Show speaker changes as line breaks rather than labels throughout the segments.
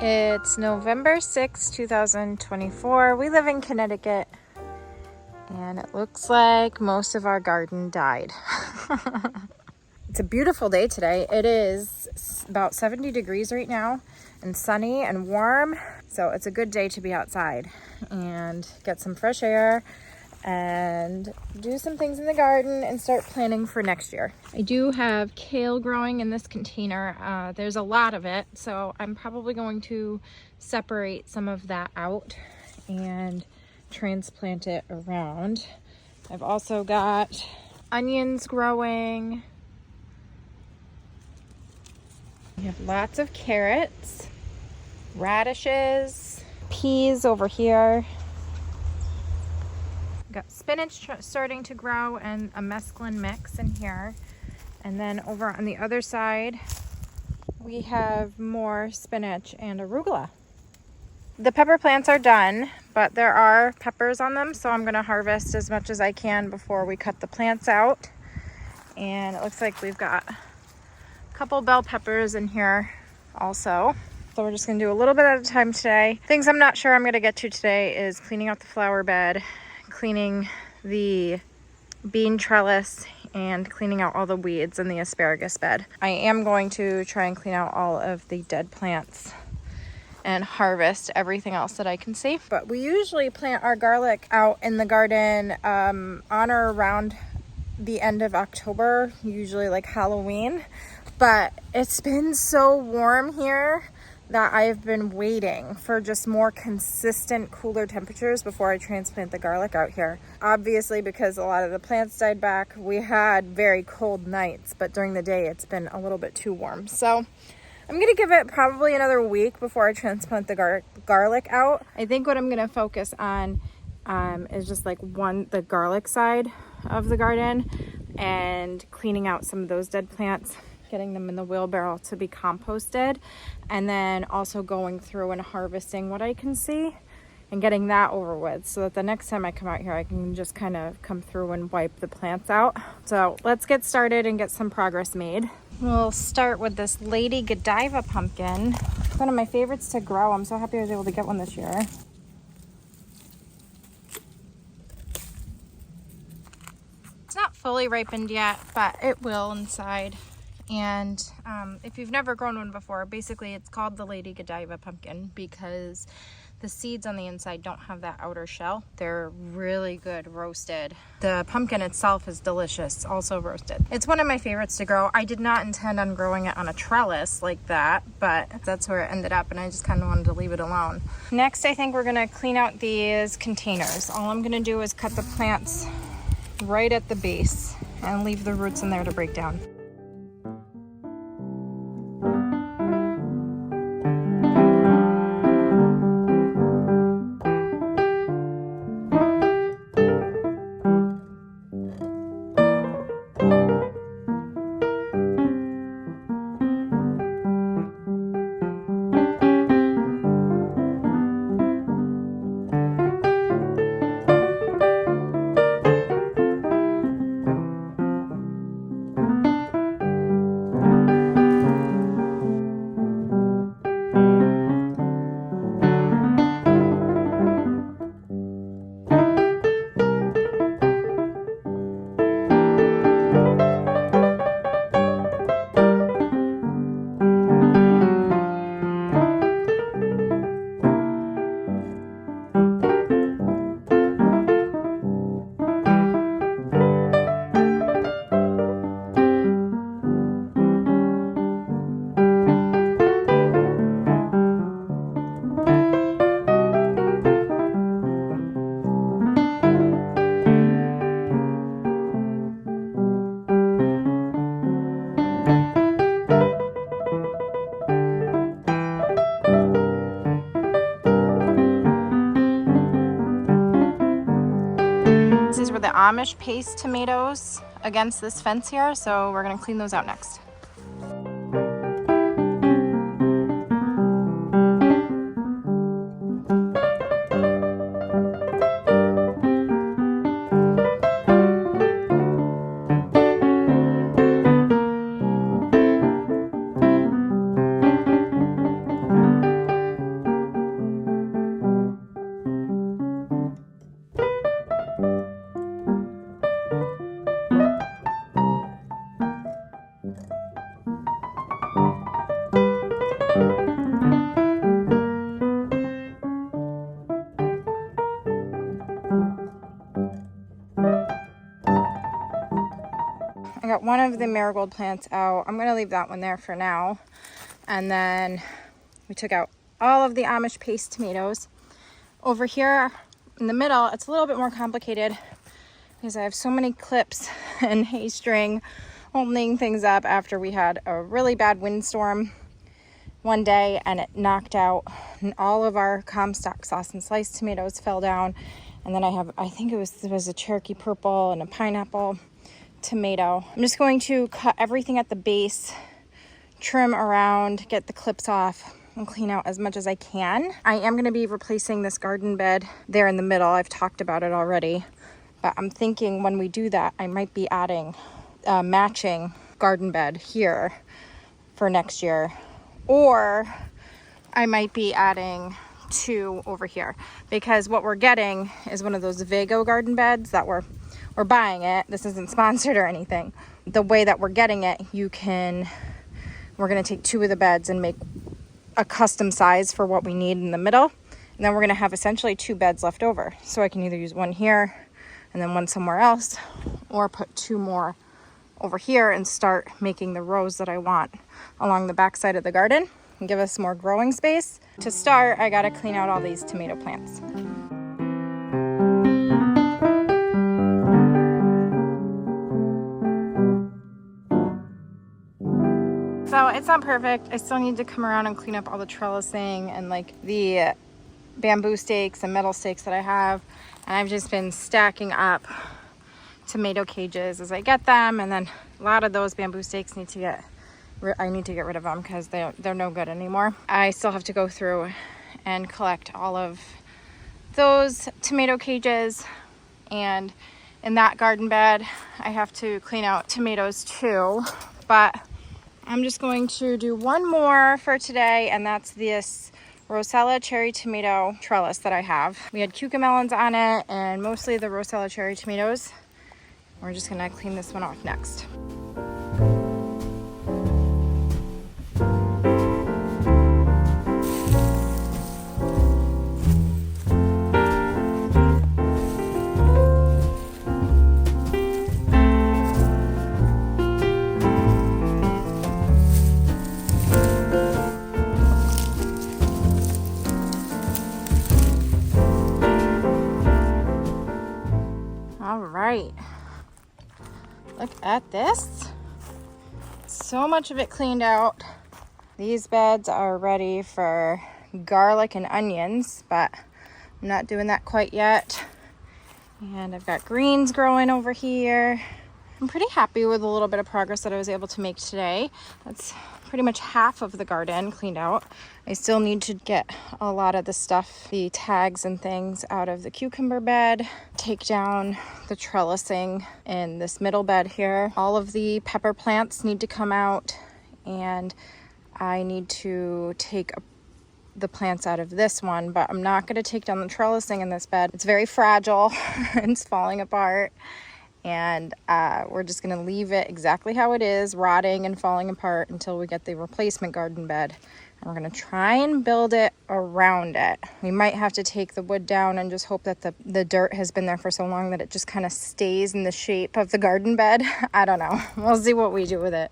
It's November 6, 2024. We live in Connecticut, and it looks like most of our garden died. It's a beautiful day today. It is about 70 degrees right now and sunny and warm. So it's a good day to be outside and get some fresh air and do some things in the garden and start planning for next year. I do have kale growing in this container. There's a lot of it, so I'm probably going to separate some of that out and transplant it around. I've also got onions growing. We have lots of carrots, radishes, peas over here. Got spinach starting to grow and a mesclun mix in here. And then over on the other side, we have more spinach and arugula. The pepper plants are done, but there are peppers on them, so I'm gonna harvest as much as I can before we cut the plants out. And it looks like we've got a couple bell peppers in here also. So we're just gonna do a little bit at a time today. Things I'm not sure I'm gonna get to today is cleaning out the flower bed, cleaning the bean trellis, and cleaning out all the weeds in the asparagus bed. I am going to try and clean out all of the dead plants and harvest everything else that I can see. But we usually plant our garlic out in the garden on or around the end of October, usually like Halloween. But it's been so warm here that I've been waiting for just more consistent cooler temperatures before I transplant the garlic out here. Obviously, because a lot of the plants died back, we had very cold nights, but during the day it's been a little bit too warm. So I'm gonna give it probably another week before I transplant the garlic out. I think what I'm gonna focus on is just like the garlic side of the garden and cleaning out some of those dead plants, getting them in the wheelbarrow to be composted, and then also going through and harvesting what I can see and getting that over with so that the next time I come out here I can just kind of come through and wipe the plants out. So let's get started and get some progress made. We'll start with this Lady Godiva pumpkin. It's one of my favorites to grow. I'm so happy I was able to get one this year. It's not fully ripened yet, but it will inside. And if you've never grown one before, basically it's called the Lady Godiva pumpkin because the seeds on the inside don't have that outer shell. They're really good roasted. The pumpkin itself is delicious, also roasted. It's one of my favorites to grow. I did not intend on growing it on a trellis like that, but that's where it ended up, and I just kind of wanted to leave it alone. Next, I think we're gonna clean out these containers. All I'm gonna do is cut the plants right at the base and leave the roots in there to break down. Amish paste tomatoes against this fence here, so we're gonna clean those out next. I got one of the marigold plants out. I'm gonna leave that one there for now. And then we took out all of the Amish paste tomatoes. Over here in the middle, it's a little bit more complicated because I have so many clips and hay string holding things up after we had a really bad windstorm one day, and it knocked out all of our Comstock sauce and sliced tomatoes fell down. And then I think it was a Cherokee purple and a pineapple tomato. I'm just going to cut everything at the base, trim around, get the clips off, and clean out as much as I can. I am going to be replacing this garden bed there in the middle. I've talked about it already, but I'm thinking when we do that, I might be adding a matching garden bed here for next year, or I might be adding two over here, because what we're getting is one of those Vago garden beds that we're buying it. This isn't sponsored or anything. The way that we're getting it, we're gonna take two of the beds and make a custom size for what we need in the middle. And then we're gonna have essentially two beds left over. So I can either use one here and then one somewhere else, or put two more over here and start making the rows that I want along the back side of the garden and give us more growing space. To start, I gotta clean out all these tomato plants. So it's not perfect. I still need to come around and clean up all the trellising and like the bamboo stakes and metal stakes that I have. And I've just been stacking up tomato cages as I get them. And then a lot of those bamboo stakes I need to get rid of them because they're no good anymore. I still have to go through and collect all of those tomato cages. And in that garden bed, I have to clean out tomatoes too. But I'm just going to do one more for today, and that's this Rosella cherry tomato trellis that I have. We had cucamelons on it and mostly the Rosella cherry tomatoes. We're just gonna clean this one off next. Look at this. So much of it cleaned out. These beds are ready for garlic and onions, but I'm not doing that quite yet. And I've got greens growing over here. I'm pretty happy with the little bit of progress that I was able to make today. That's pretty much half of the garden cleaned out. I still need to get a lot of the stuff, the tags and things out of the cucumber bed, take down the trellising in this middle bed here. All of the pepper plants need to come out, and I need to take the plants out of this one, but I'm not going to take down the trellising in this bed. It's very fragile. It's falling apart. And we're just going to leave it exactly how it is, rotting and falling apart until we get the replacement garden bed. And we're going to try and build it around it. We might have to take the wood down and just hope that the dirt has been there for so long that it just kind of stays in the shape of the garden bed. I don't know. We'll see what we do with it.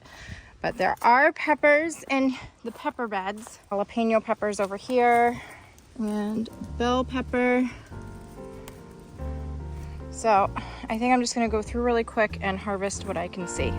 But there are peppers in the pepper beds. Jalapeno peppers over here and bell pepper. So I think I'm just going to go through really quick and harvest what I can see.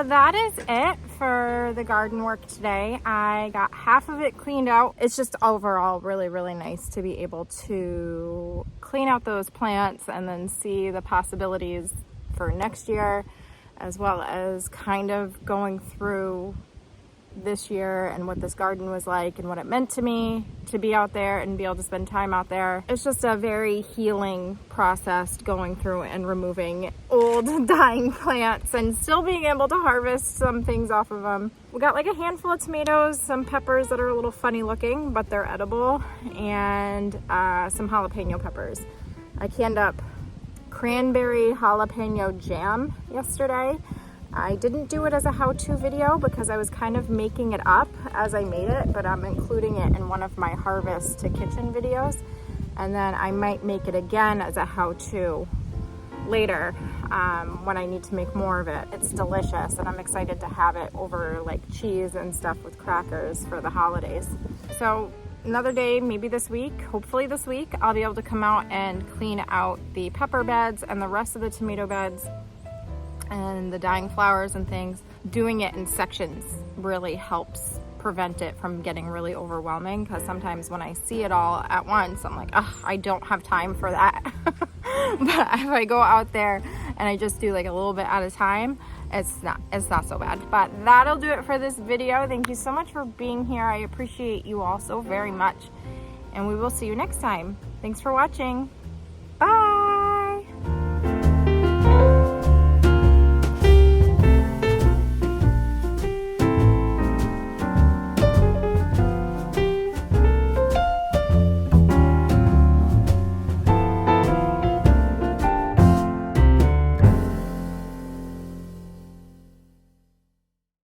So that is it for the garden work today. I got half of it cleaned out. It's just overall really, really nice to be able to clean out those plants and then see the possibilities for next year, as well as kind of going through this year and what this garden was like and what it meant to me to be out there and be able to spend time out there. It's just a very healing process going through and removing old dying plants and still being able to harvest some things off of them. We got like a handful of tomatoes, some peppers that are a little funny looking, but they're edible, and some jalapeno peppers. I canned up cranberry jalapeno jam yesterday. I didn't do it as a how-to video because I was kind of making it up as I made it, but I'm including it in one of my harvest to kitchen videos. And then I might make it again as a how-to later when I need to make more of it. It's delicious, and I'm excited to have it over like cheese and stuff with crackers for the holidays. So another day, maybe this week, hopefully this week, I'll be able to come out and clean out the pepper beds and the rest of the tomato beds and the dying flowers and things. Doing it in sections really helps prevent it from getting really overwhelming, because sometimes when I see it all at once, I'm like, oh, I don't have time for that. But if I go out there and I just do like a little bit at a time, it's not so bad. But that'll do it for this video. Thank you so much for being here. I appreciate you all so very much, and we will see you next time. Thanks for watching. Bye.